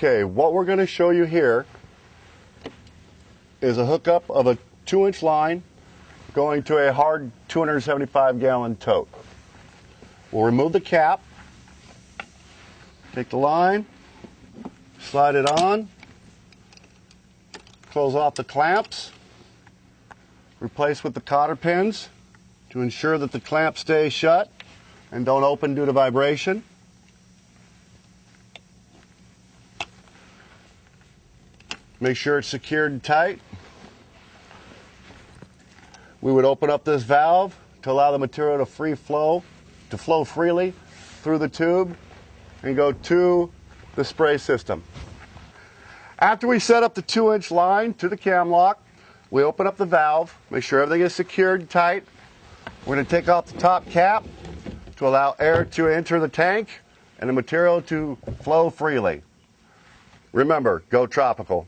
Okay, what we're going to show you here is a hookup of a 2-inch line going to a hard 275-gallon tote. We'll remove the cap, take the line, slide it on, close off the clamps, replace with the cotter pins to ensure that the clamp stays shut and don't open due to vibration. Make sure it's secured and tight. We would open up this valve to allow the material to flow freely through the tube and go to the spray system. After we set up the 2-inch line to the cam lock, we open up the valve, make sure everything is secured and tight. We're going to take off the top cap to allow air to enter the tank and the material to flow freely. Remember, go tropical.